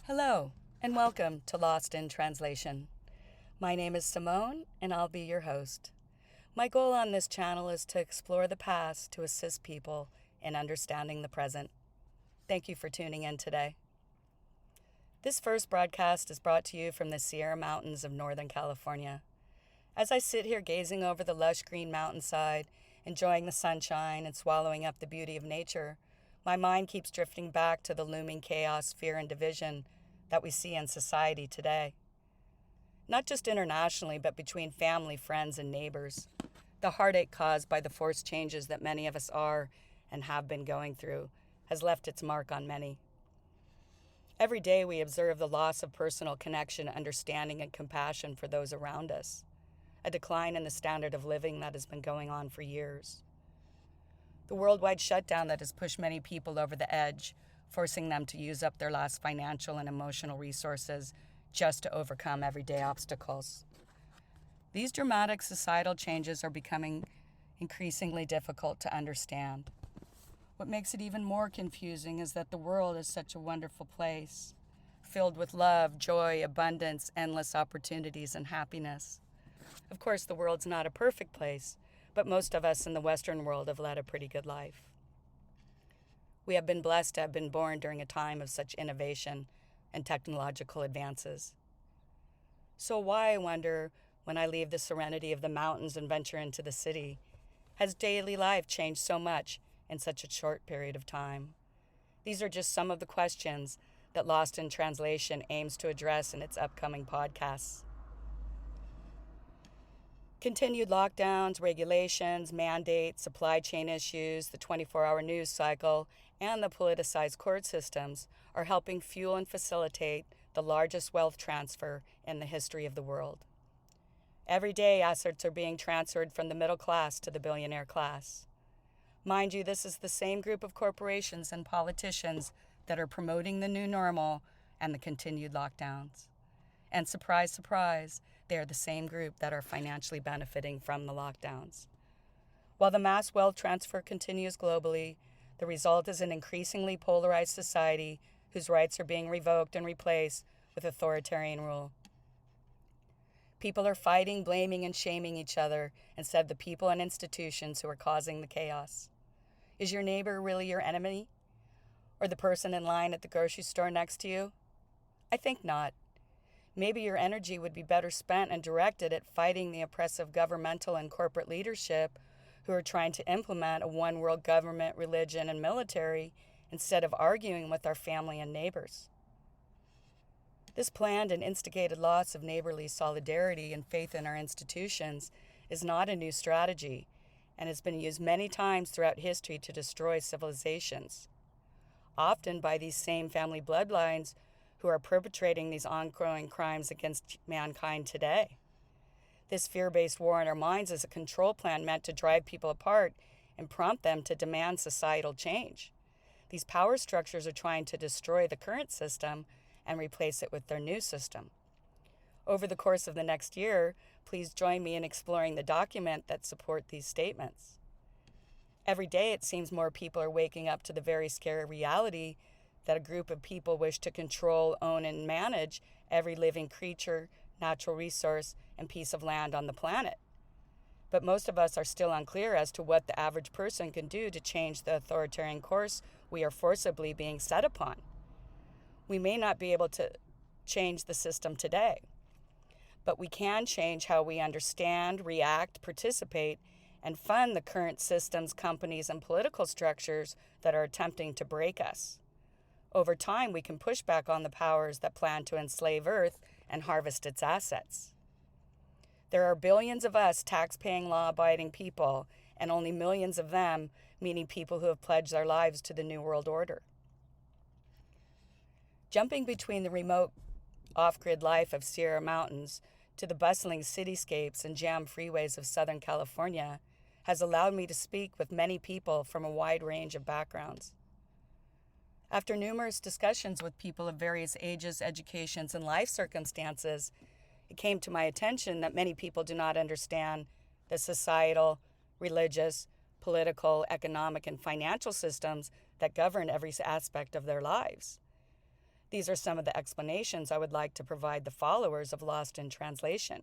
Hello, and welcome to Lost in Translation. My name is Simone, and I'll be your host. My goal on this channel is to explore the past to assist people in understanding the present. Thank you for tuning in today. This first broadcast is brought to you from the Sierra Mountains of Northern California. As I sit here gazing over the lush green mountainside, enjoying the sunshine and swallowing up the beauty of nature, my mind keeps drifting back to the looming chaos, fear, and division that we see in society today. Not just internationally, but between family, friends, and neighbors. The heartache caused by the forced changes that many of us are and have been going through has left its mark on many. Every day we observe the loss of personal connection, understanding, and compassion for those around us, a decline in the standard of living that has been going on for years. The worldwide shutdown that has pushed many people over the edge, forcing them to use up their last financial and emotional resources just to overcome everyday obstacles. These dramatic societal changes are becoming increasingly difficult to understand. What makes it even more confusing is that the world is such a wonderful place, filled with love, joy, abundance, endless opportunities, and happiness. Of course, the world's not a perfect place, but most of us in the Western world have led a pretty good life. We have been blessed to have been born during a time of such innovation and technological advances. So why, I wonder, when I leave the serenity of the mountains and venture into the city, has daily life changed so much in such a short period of time? These are just some of the questions that Lost in Translation aims to address in its upcoming podcasts. Continued lockdowns, regulations, mandates, supply chain issues, the 24-hour news cycle, and the politicized court systems are helping fuel and facilitate the largest wealth transfer in the history of the world. Every day, assets are being transferred from the middle class to the billionaire class. Mind you, this is the same group of corporations and politicians that are promoting the new normal and the continued lockdowns. And surprise, surprise, they are the same group that are financially benefiting from the lockdowns. While the mass wealth transfer continues globally, the result is an increasingly polarized society whose rights are being revoked and replaced with authoritarian rule. People are fighting, blaming, and shaming each other instead of the people and institutions who are causing the chaos. Is your neighbor really your enemy? Or the person in line at the grocery store next to you? I think not. Maybe your energy would be better spent and directed at fighting the oppressive governmental and corporate leadership who are trying to implement a one-world government, religion, and military instead of arguing with our family and neighbors. This planned and instigated loss of neighborly solidarity and faith in our institutions is not a new strategy and has been used many times throughout history to destroy civilizations, often by these same family bloodlines who are perpetrating these ongoing crimes against mankind today. This fear-based war in our minds is a control plan meant to drive people apart and prompt them to demand societal change. These power structures are trying to destroy the current system and replace it with their new system. Over the course of the next year, please join me in exploring the document that support these statements. Every day, it seems more people are waking up to the very scary reality that a group of people wish to control, own, and manage every living creature, natural resource, and piece of land on the planet. But most of us are still unclear as to what the average person can do to change the authoritarian course we are forcibly being set upon. We may not be able to change the system today, but we can change how we understand, react, participate, and fund the current systems, companies, and political structures that are attempting to break us. Over time, we can push back on the powers that plan to enslave Earth and harvest its assets. There are billions of us tax-paying, law-abiding people, and only millions of them, meaning people who have pledged their lives to the New World Order. Jumping between the remote, off-grid life of Sierra Mountains to the bustling cityscapes and jammed freeways of Southern California has allowed me to speak with many people from a wide range of backgrounds. After numerous discussions with people of various ages, educations, and life circumstances, it came to my attention that many people do not understand the societal, religious, political, economic, and financial systems that govern every aspect of their lives. These are some of the explanations I would like to provide the followers of Lost in Translation.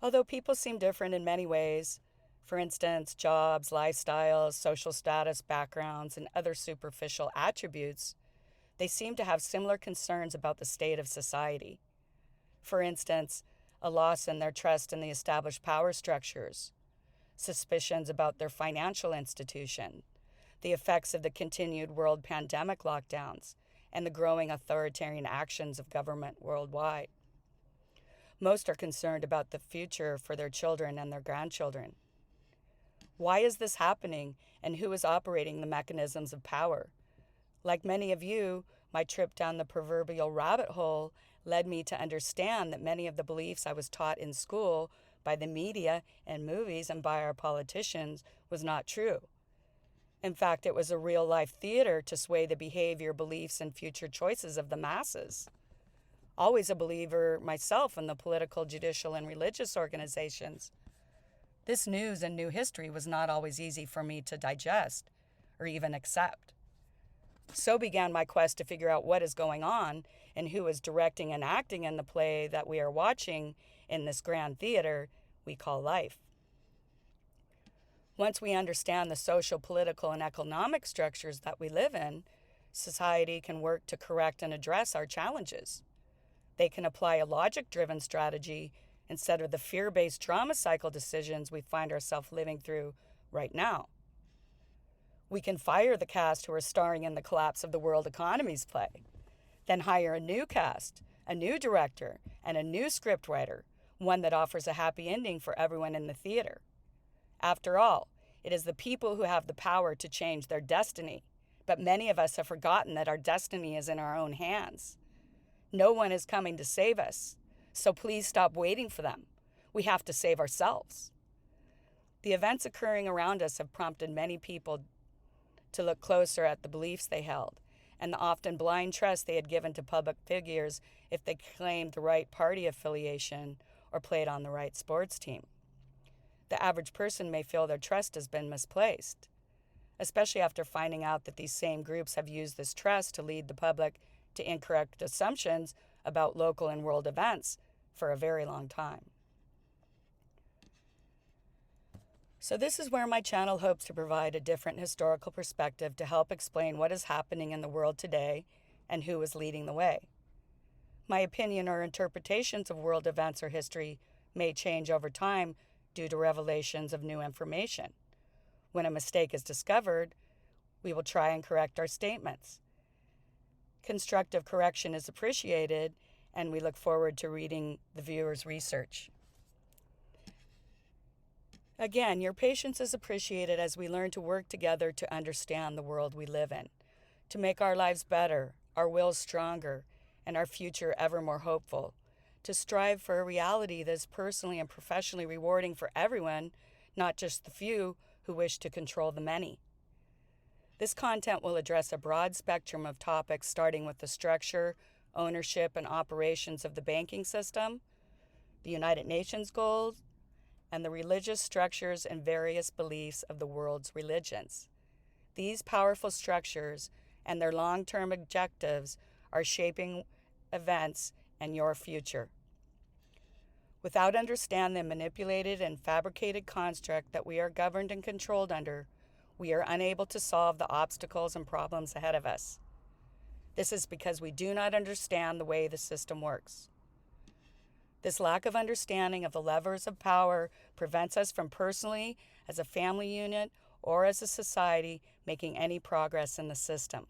Although people seem different in many ways, for instance, jobs, lifestyles, social status, backgrounds, and other superficial attributes, they seem to have similar concerns about the state of society. For instance, a loss in their trust in the established power structures, suspicions about their financial institution, the effects of the continued world pandemic lockdowns, and the growing authoritarian actions of government worldwide. Most are concerned about the future for their children and their grandchildren. Why is this happening, and who is operating the mechanisms of power? Like many of you, my trip down the proverbial rabbit hole led me to understand that many of the beliefs I was taught in school by the media and movies and by our politicians was not true. In fact, it was a real-life theater to sway the behavior, beliefs, and future choices of the masses. Always a believer myself in the political, judicial, and religious organizations, this news and new history was not always easy for me to digest or even accept. So began my quest to figure out what is going on and who is directing and acting in the play that we are watching in this grand theater we call life. Once we understand the social, political, and economic structures that we live in, society can work to correct and address our challenges. They can apply a logic-driven strategy instead of the fear-based drama cycle decisions we find ourselves living through right now. We can fire the cast who are starring in the collapse of the world economy's play, then hire a new cast, a new director, and a new scriptwriter, one that offers a happy ending for everyone in the theater. After all, it is the people who have the power to change their destiny, but many of us have forgotten that our destiny is in our own hands. No one is coming to save us, so please stop waiting for them. We have to save ourselves. The events occurring around us have prompted many people to look closer at the beliefs they held and the often blind trust they had given to public figures if they claimed the right party affiliation or played on the right sports team. The average person may feel their trust has been misplaced, especially after finding out that these same groups have used this trust to lead the public to incorrect assumptions about local and world events for a very long time. So this is where my channel hopes to provide a different historical perspective to help explain what is happening in the world today and who is leading the way. My opinion or interpretations of world events or history may change over time due to revelations of new information. When a mistake is discovered, we will try and correct our statements. Constructive correction is appreciated, and we look forward to reading the viewer's research. Again, your patience is appreciated as we learn to work together to understand the world we live in, to make our lives better, our wills stronger, and our future ever more hopeful, to strive for a reality that is personally and professionally rewarding for everyone, not just the few who wish to control the many. This content will address a broad spectrum of topics starting with the structure, ownership, and operations of the banking system, the United Nations goals, and the religious structures and various beliefs of the world's religions. These powerful structures and their long-term objectives are shaping events and your future. Without understanding the manipulated and fabricated construct that we are governed and controlled under, we are unable to solve the obstacles and problems ahead of us. This is because we do not understand the way the system works. This lack of understanding of the levers of power prevents us from personally, as a family unit, or as a society, making any progress in the system.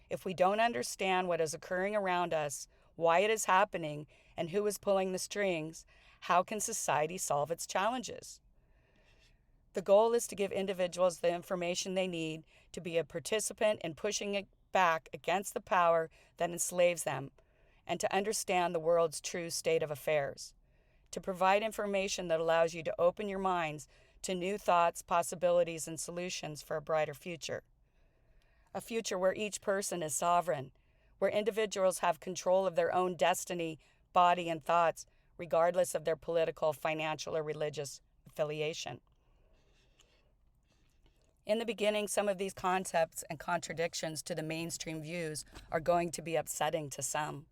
If we don't understand what is occurring around us, why it is happening, and who is pulling the strings, how can society solve its challenges? The goal is to give individuals the information they need to be a participant in pushing it back against the power that enslaves them, and to understand the world's true state of affairs, to provide information that allows you to open your minds to new thoughts, possibilities, and solutions for a brighter future. A future where each person is sovereign, where individuals have control of their own destiny, body, and thoughts, regardless of their political, financial, or religious affiliation. In the beginning, some of these concepts and contradictions to the mainstream views are going to be upsetting to some.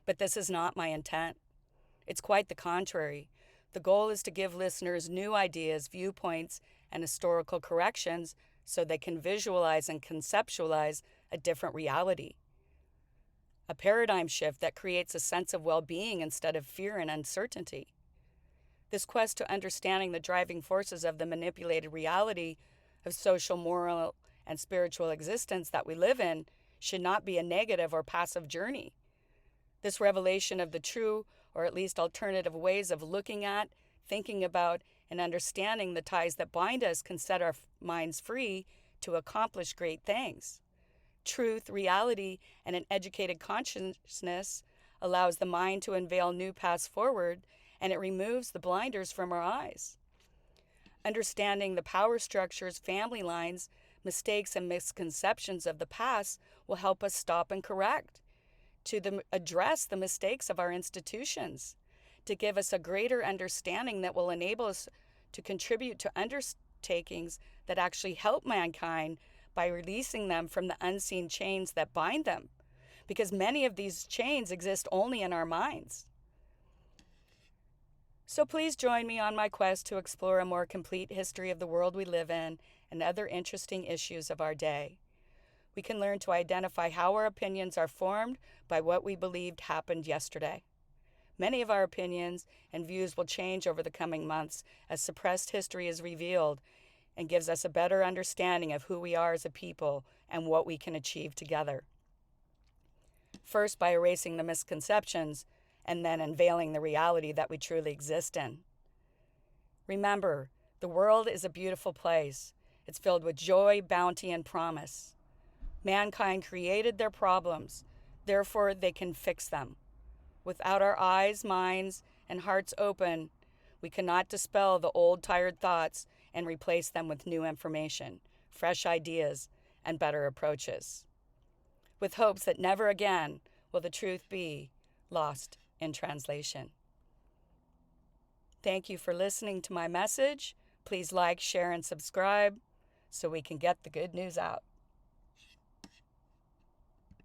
But this is not my intent. It's quite the contrary. The goal is to give listeners new ideas, viewpoints, and historical corrections so they can visualize and conceptualize a different reality. A paradigm shift that creates a sense of well-being instead of fear and uncertainty. This quest to understanding the driving forces of the manipulated reality of social, moral, and spiritual existence that we live in should not be a negative or passive journey. This revelation of the true, or at least alternative ways of looking at, thinking about, and understanding the ties that bind us can set our minds free to accomplish great things. Truth, reality, and an educated consciousness allows the mind to unveil new paths forward, and it removes the blinders from our eyes. Understanding the power structures, family lines, mistakes, and misconceptions of the past will help us stop and correct, to address the mistakes of our institutions, to give us a greater understanding that will enable us to contribute to undertakings that actually help mankind by releasing them from the unseen chains that bind them, because many of these chains exist only in our minds. So please join me on my quest to explore a more complete history of the world we live in and other interesting issues of our day. We can learn to identify how our opinions are formed by what we believed happened yesterday. Many of our opinions and views will change over the coming months as suppressed history is revealed and gives us a better understanding of who we are as a people and what we can achieve together. First, by erasing the misconceptions, and then unveiling the reality that we truly exist in. Remember, the world is a beautiful place. It's filled with joy, bounty, and promise. Mankind created their problems, therefore they can fix them. Without our eyes, minds, and hearts open, we cannot dispel the old tired thoughts and replace them with new information, fresh ideas, and better approaches. With hopes that never again will the truth be lost in translation. Thank you for listening to my message. Please like, share, and subscribe so we can get the good news out.